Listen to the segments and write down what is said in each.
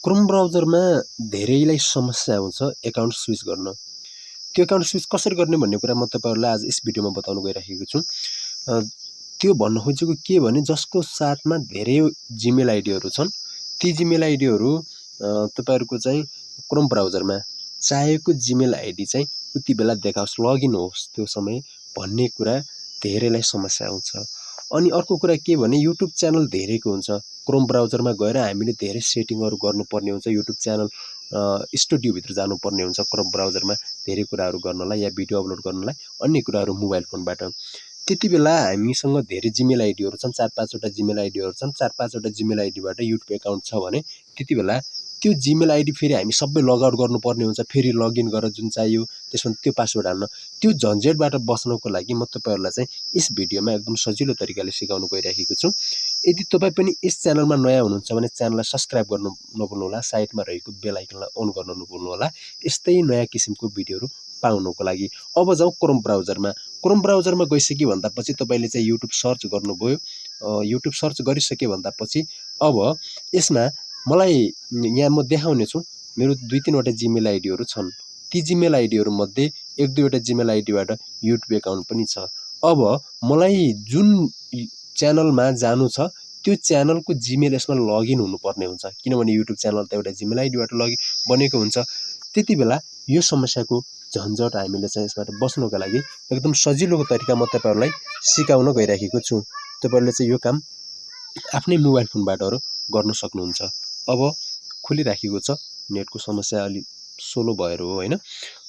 Chrome ब्राउजरमा धेरैलाई समस्या आउँछ एकाउन्ट स्विच गर्न। त्यो एकाउन्ट स्विच कसरी गर्ने भन्ने कुरा म तपाईहरुलाई आज यस भिडियोमा बताउन गइरहेको छु। त्यो भन्न खोजेको के भने जसको साथमा धेरै जीमेल आइडीहरु छन्, ती जीमेल आइडीहरु तपाईहरुको चाहिँ क्रोम ब्राउजरमा चाहेको जीमेल आइडी चाहिँ उति बेला देखाओस्, लगइन होस् त्यो समय भन्ने कुरा धेरैलाई समस्या आउँछ। अनि अर्को कुरा के भने युट्युब च्यानल धेरैको हुन्छ। क्रोम ब्राउजरमा गएर हामीले धेरै सेटिङहरु गर्नुपर्ने हुन्छ। युट्युब च्यानल स्टुडियो भित्र जानुपर्ने हुन्छ क्रोम ब्राउजरमा धेरै कुराहरु गर्नलाई या भिडियो अपलोड गर्नलाई, अन्य कुराहरु मोबाइल फोनबाट। त्यतिबेला हामीसँग धेरै जीमेल आइडीहरु छन्, 4-5 वटा जीमेल आइडीहरु छन्। 4-5 वटा जीमेल आइडीबाट युट्युब एकाउन्ट छ भने त्यतिबेला त्यो जीमेल आइडी फेरि हामी सबै लग आउट गर्नुपर्ने हुन्छ। फेरि लगइन गरेर जुन चाहियो त्यसमा त्यो पासवर्ड हाल्न। त्यो झन्झटबाट बच्नको लागि म तपाईहरुलाई चाहिँ यस भिडियोमा एकदम सजिलो तरिकाले सिकाउन गइरहेको छु। यदि तपाई पनि यस च्यानलमा नयाँ हुनुहुन्छ भने च्यानललाई सब्स्क्राइब गर्न नभुल्नु होला, साइडमा रहेको बेल आइकनलाई अन गर्न नभुल्नु होला। यस्तै नयाँ किसिमको भिडियोहरु पाउनको लागि। अब जाउँ क्रोम ब्राउजरमा। क्रोम ब्राउजरमा गइसके भन्दापछि तपाईले चाहिँ युट्युब सर्च गर्नुभयो। युट्युब सर्च गरिसके भन्दापछि अब यसमा मलाई यहाँ म देखाउने छु मेरो 2-3 वटा जीमेल आइडीहरु छन्। ती जीमेल आइडीहरु मध्ये 1-2 वटा जीमेल आइडीबाट युट्युब एकाउन्ट पनि छ। अब मलाई जुन च्यानलमा जानु छ त्यो च्यानलको जीमेल यसमा लगइन हुनुपर्ने हुन्छ, किनभने युट्युब च्यानल त एउटा जीमेल आइडीबाट लगइन बनेको हुन्छ। त्यतिबेला यो समस्याको झन्झट हामीले चाहिँ यसबाट बच्नको लागि एकदम सजिलो तरिका म तपाईहरुलाई सिकाउन गइरहेको छु। तपाईहरुले चाहिँ यो काम आफ्नै मोबाइल फोनबाटहरु गर्न सक्नुहुन्छ। अब खुलिराखेको छ, नेटको समस्या अलि स्लो भएर हो हैन।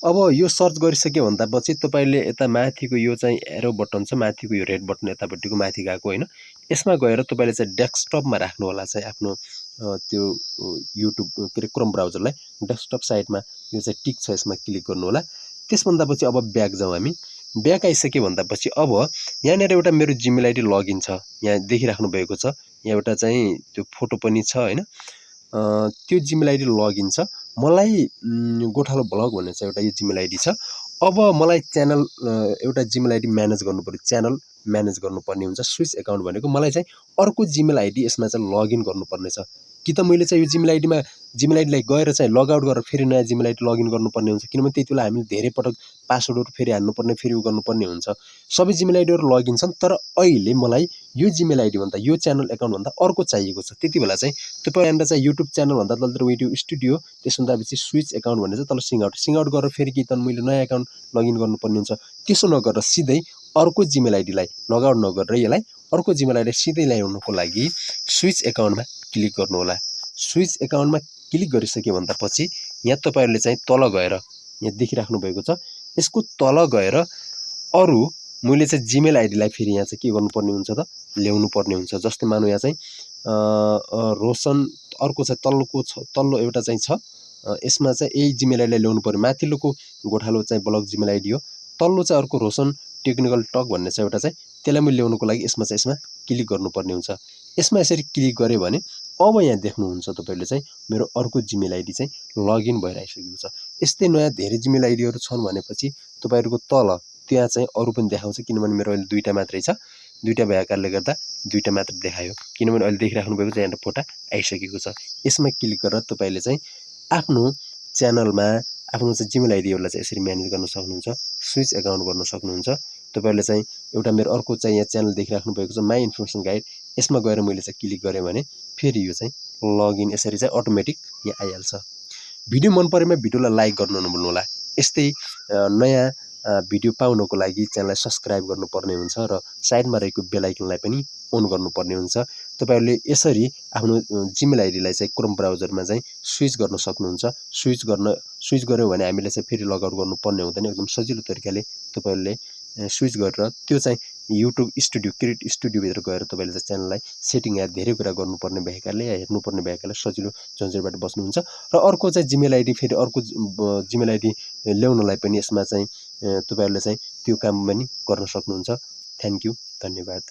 अब यो सर्च गरिसके भन्दापछि तपाईले यता माथिको यो चाहिँ एरो बटन छ, माथिको यो रेड बटन यतापट्टिको माथि गएको हैन। यसमा गएर तपाईले चाहिँ डेस्कटपमा राख्नु होला चाहिँ आफ्नो त्यो युट्युब के रे क्रोम ब्राउजरलाई डेस्कटप साइडमा यो चाहिँ टिक छ, यसमा क्लिक गर्नु होला। त्यसभन्दा पछि अब ब्याक जाउँ हामी। ब्याक आइसके भन्दापछि अब यहाँनेर एउटा मेरो जीमेल आइडी लगइन छ, यहाँ देखिराख्नु भएको छ। यहाँ एउटा चाहिँ त्यो फोटो पनि छ हैन। त्यो जीमेल आइडी लगइन छ। मलाई गोठालो ब्लग भन्ने चाहिँ एउटा यो जीमेल आइडी छ। अब मलाई च्यानल एउटा जीमेल आइडी म्यानेज गर्नुपर्यो, च्यानल म्यानेज गर्नुपर्ने हुन्छ। स्विच एकाउन्ट भनेको मलाई चाहिँ अर्को जीमेल आइडी यसमा चाहिँ लगइन गर्नुपर्ने छ। कि त मैले चाहिँ यो जीमेल आइडीलाई गएर चाहिँ लग आउट गरेर फेरि नयाँ जीमेल आइडी लगइन गर्नुपर्ने हुन्छ, किनभने त्यतिबेला हामीले धेरै पटक पासवर्डहरु फेरि हाल्नुपर्ने, फेरि गर्नुपर्ने हुन्छ। सबै जीमेल आइडीहरु लगइन छन्, तर अहिले मलाई यो जीमेल आइडी भन्दा यो च्यानल एकाउन्ट भन्दा अर्को चाहिएको छ। त्यतिबेला चाहिँ तपाईहरुले चाहिँ युट्युब च्यानल भन्दा तल भिडियो स्टुडियो, त्यसभन्दा पछि स्विच एकाउन्ट भन्ने चाहिँ तल सिङ आउट गरेर फेरि कि त मैले नयाँ एकाउन्ट लगइन गर्नुपर्ने हुन्छ। त्यसो नगरेर सिधै अर्को जीमेल आइडीलाई लग आउट नगरेर यसलाई अर्को जीमेल आइडी सिधै ल्याउनको लागि स्विच एकाउन्टमा क्लिक गर्नु होला। स्विच एकाउन्टमा क्लिक गरिसके भन्दापछि यहाँ तपाईहरुले चाहिँ तल गएर यहाँ देखिराख्नु भएको छ, यसको तल गएर अरु मैले चाहिँ जीमेल आइडीलाई फेरि यहाँ चाहिँ के गर्नुपर्ने हुन्छ त ल्याउनु पर्ने हुन्छ। जस्तै मानौ यहाँ चाहिँ रोशन अर्को चाहिँ तल्लो एउटा चाहिँ छ, यसमा चाहिँ यही जीमेल आइडीलाई ल्याउनु पर्यो। माथिल्लोको गोठालो चाहिँ ब्लग जीमेल आइडी हो, तल्लो चाहिँ अर्को रोशन टेक्निकल टक भन्ने चाहिँ एउटा चाहिँ त्यसलाई मैले ल्याउनको लागि यसमा क्लिक गर्नुपर्ने हुन्छ। यसमा यसरी क्लिक गरे भने अब यहाँ देख्नुहुन्छ तपाईले चाहिँ मेरो अर्को जीमेल आइडी चाहिँ लगइन भएर आइसकेको छ। यस्तै नयाँ धेरै जीमेल आइडीहरु छन् भनेपछि तपाईहरुको तल त्यहाँ चाहिँ अरु पनि देखाउँछ, किनभने मेरो अहिले 2टा मात्रै छ। 2टा भएको कारणले गर्दा 2टा मात्र देखायो, किनभने अहिले देखिराख्नु भएको चाहिँ यहाँ फोटा आइसकेको छ। यसमा क्लिक गरेर तपाईले चाहिँ आफ्नो च्यानलमा आफ्नो चाहिँ जीमेल आइडीहरुलाई चाहिँ यसरी म्यानेज गर्न सक्नुहुन्छ, स्विच एकाउन्ट गर्न सक्नुहुन्छ। तपाईले चाहिँ एउटा मेरो अर्को चाहिँ यहाँ च्यानल देखिराख्नु भएको छ माई इन्फर्मेसन गाइड, यसमा गएर मैले चाहिँ क्लिक गरे भने फेरि यो चाहिँ लगइन यसरी चाहिँ अटोमेटिक यहाँ आइहाल्छ। भिडियो मन परेमा भिडियोलाई लाइक गर्न नभुल्नु होला। यस्तै नयाँ भिडियो पाउनको लागि च्यानललाई सब्स्क्राइब गर्नुपर्ने हुन्छ र साइडमा रहेको बेल आइकनलाई पनि अन गर्नुपर्ने हुन्छ। तपाईहरुले यसरी आफ्नो जीमेल आइडीलाई चाहिँ क्रोम ब्राउजरमा चाहिँ स्विच गर्न सक्नुहुन्छ। स्विच गर्यो भने हामीले चाहिँ फेरि लग आउट गर्नुपर्ने हुँदैन। एकदम सजिलो तरिकाले तपाईहरुले स्विच गरेर त्यो चाहिँ युट्युब स्टुडियो क्रिएट स्टुडियो भित्र गएर तपाईले चाहिँ च्यानललाई सेटिङ या धेरै कुरा गर्नुपर्ने भएकाले या हेर्नुपर्ने भएकाले सजिलो झन्झटबाट बच्नुहुन्छ। र अर्को चाहिँ जीमेल आइडी फेरि अर्को जीमेल आइडी ल्याउनलाई पनि यसमा चाहिँ तपाईहरुले चाहिँ त्यो काम पनि गर्न सक्नुहुन्छ। थ्यांक यू, धन्यवाद।